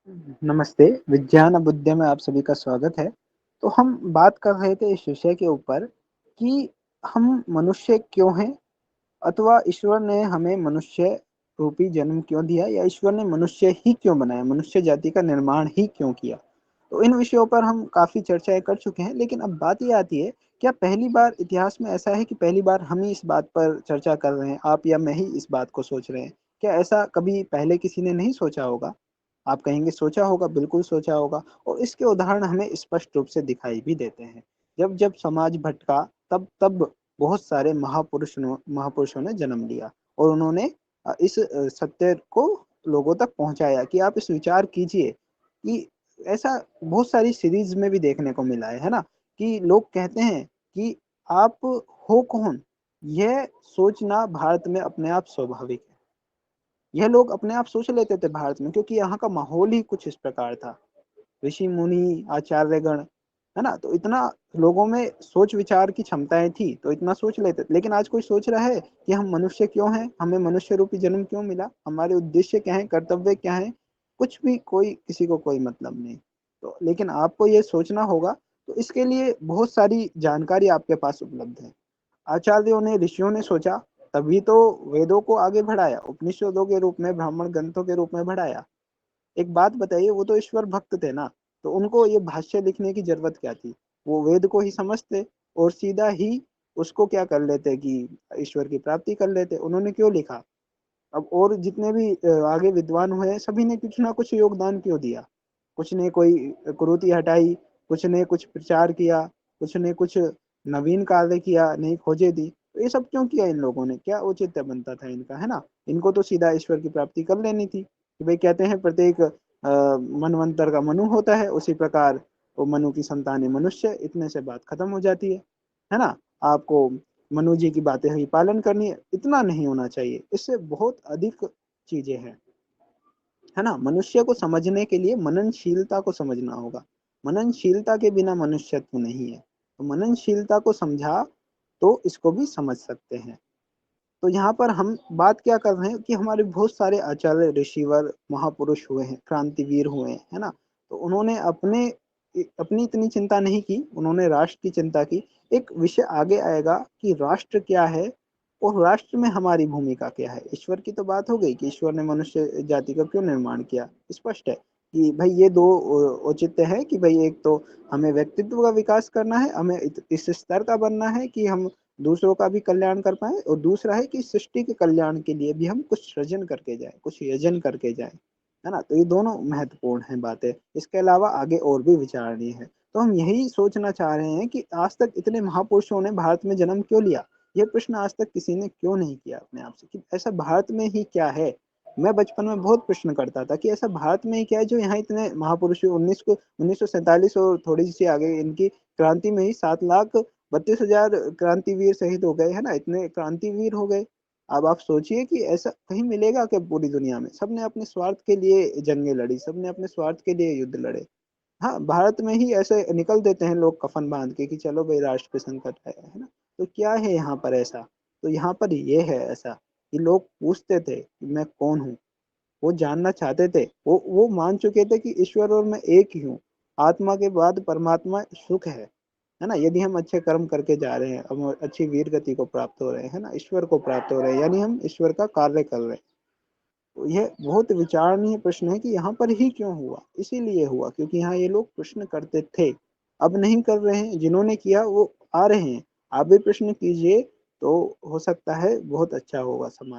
नमस्ते, विज्ञान अब बुद्धिया में आप सभी का स्वागत है। तो हम बात कर रहे थे इस विषय के ऊपर कि हम मनुष्य क्यों हैं अथवा ईश्वर ने हमें मनुष्य रूपी जन्म क्यों दिया या ईश्वर ने मनुष्य ही क्यों बनाया, मनुष्य जाति का निर्माण ही क्यों किया? तो इन विषयों पर हम काफ़ी चर्चाएँ कर चुके हैं, लेकिन अब बात ये आती है, क्या पहली बार इतिहास में ऐसा है कि पहली बार हम ही इस बात पर चर्चा कर रहे हैं, आप या मैं ही इस बात को सोच रहे हैं? क्या ऐसा कभी पहले किसी ने नहीं सोचा होगा? आप कहेंगे सोचा होगा, बिल्कुल सोचा होगा और इसके उदाहरण हमें स्पष्ट रूप से दिखाई भी देते हैं। जब-जब समाज भटका, तब-तब बहुत सारे महापुरुषों ने जन्म लिया और उन्होंने इस सत्य को लोगों तक पहुँचाया कि आप इस विचार कीजिए कि ऐसा बहुत सारी सीरीज़ में भी देखने को मिला है ना? कि लोग कहते हैं कि आप हो कौन? यह सोचना भारत में अपने आप स्वाभाविक है। यह लोग अपने आप सोच लेते थे भारत में क्योंकि यहाँ का माहौल ही कुछ इस प्रकार था। ऋषि-मुनि, आचार्यगण, है ना? तो इतना लोगों में सोच-विचार की क्षमताएँ थी, तो इतना सोच लेते थे। लेकिन आज कोई सोच रहा है कि हम मनुष्य क्यों हैं? हमें मनुष्य रूपी जन्म क्यों मिला? हमारे उद्देश्य क्या हैं? कर्तव्य क्या हैं? कुछ भी कोई किसी को कोई मतलब नहीं। तो लेकिन आपको ये सोचना होगा, तो इसके लिए बहुत सारी जानकारी आपके पास उपलब्ध है। आचार्यों ने, ऋषियों ने सोचा, तभी तो वेदों को आगे बढ़ाया, उपनिषदों के रूप में, ब्राह्मण ग्रंथों के रूप में बढ़ाया। एक बात बताइए वो तो ईश्वर भक्त थे ना, तो उनको ये भाष्य लिखने की ज़रूरत क्या थी? वो वेद को ही समझते और सीधा ही उसको क्या कर लेते कि ईश्वर की प्राप्ति कर लेते। उन्होंने क्यों लिखा? अब और जितने भी आगे विद्वान हुए हैं, सभी ने कुछ ना कुछ योगदान क्यों दिया? कुछ ने कोई कुरीति हटाई, कुछ ने कुछ प्रचार किया, कुछ ने कुछ नवीन कार्य किया, नई खोजें दी। तो ये सब क्यों किया इन लोगों ने? क्या औचित्य बनता था इनका, है ना? इनको तो सीधा ईश्वर की प्राप्ति कर लेनी थी। कि भई कहते हैं प्रत्येक मनवंतर का मनु होता है, उसी प्रकार वो मनु की संतान है मनुष्य, इतने से बात खत्म हो जाती है ना? आपको मनु जी की बातें ही पालन करनी है, इतना नहीं होना चाहिए, इससे बहुत अधिक चीज़ें हैं, है ना? मनुष्य को समझने के लिए मननशीलता को समझना होगा, मननशीलता के बिना मनुष्यत्व नहीं है, तो मननशीलता को समझा, तो इसको भी समझ सकते हैं। तो यहाँ पर हम बात क्या कर रहे हैं कि हमारे बहुत सारे आचार्य, ऋषिवर, महापुरुष हुए हैं, क्रांतिवीर हुए हैं, है ना? तो उन्होंने अपनी इतनी चिंता नहीं की, उन्होंने राष्ट्र की चिंता की। एक विषय आगे आएगा कि राष्ट्र क्या है और राष्ट्र में हमारी भूमिका क्या है? ईश्वर की तो बात हो गई कि ईश्वर ने मनुष्य जाति का क्यों निर्माण किया? स्पष्ट है कि भई ये 2 औचित्य है कि भई एक तो हमें व्यक्तित्व का विकास करना है, हमें इस स्तर का बनना है कि हम दूसरों का भी कल्याण कर पाएँ और दूसरा है कि सृष्टि के कल्याण के लिए भी हम कुछ सृजन करके जाएँ, कुछ यजन करके जाएँ, है ना? तो ये दोनों महत्वपूर्ण हैं बातें। इसके अलावा आगे और भी विचारणीय है। तो हम यही सोचना चाह रहे हैं कि आज तक इतने महापुरुषों ने भारत में जन्म क्यों लिया? ये प्रश्न आज तक किसी ने क्यों नहीं किया अपने आप से कि ऐसा भारत में ही क्या है? मैं बचपन में बहुत प्रश्न करता था कि ऐसा भारत में ही क्या है जो यहाँ इतने महापुरुष 1947 और थोड़ी-सी आगे इनकी क्रांति में ही 7 लाख 32,000 क्रांतिवीर शहीद हो गए, है ना? इतने क्रांतिवीर हो गए। अब आप सोचिए कि ऐसा कहीं मिलेगा क्या पूरी दुनिया में? सबने अपने स्वार्थ के लिए जंगें लड़ी, सबने अपने स्वार्थ के लिए युद्ध लड़े। हाँ, भारत में ही ऐसे निकल देते हैं लोग कफ़न बाँध के कि चलो भई राष्ट्र पे संकट है ना? तो क्या है यहाँ पर ऐसा? तो यहाँ पर ये है ऐसा कि लोग पूछते थे कि मैं कौन हूँ? वो जानना चाहते थे। वो मान चुके थे कि ईश्वर और मैं एक ही हूँ। आत्मा के बाद परमात्मा सुख है ना? यदि हम अच्छे कर्म करके जा रहे हैं, हम अच्छी वीर गति को प्राप्त हो रहे हैं, है ना? ईश्वर को प्राप्त हो रहे हैं, यानी हम ईश्वर का कार्य कर रहे हैं। तो यह बहुत विचारणीय प्रश्न है कि यहाँ पर ही क्यों हुआ? इसीलिए हुआ क्योंकि यहाँ ये लोग प्रश्न करते थे। अब नहीं कर रहे हैं, जिन्होंने किया वो आ रहे हैं। आप भी प्रश्न कीजिए, तो हो सकता है बहुत अच्छा होगा समाज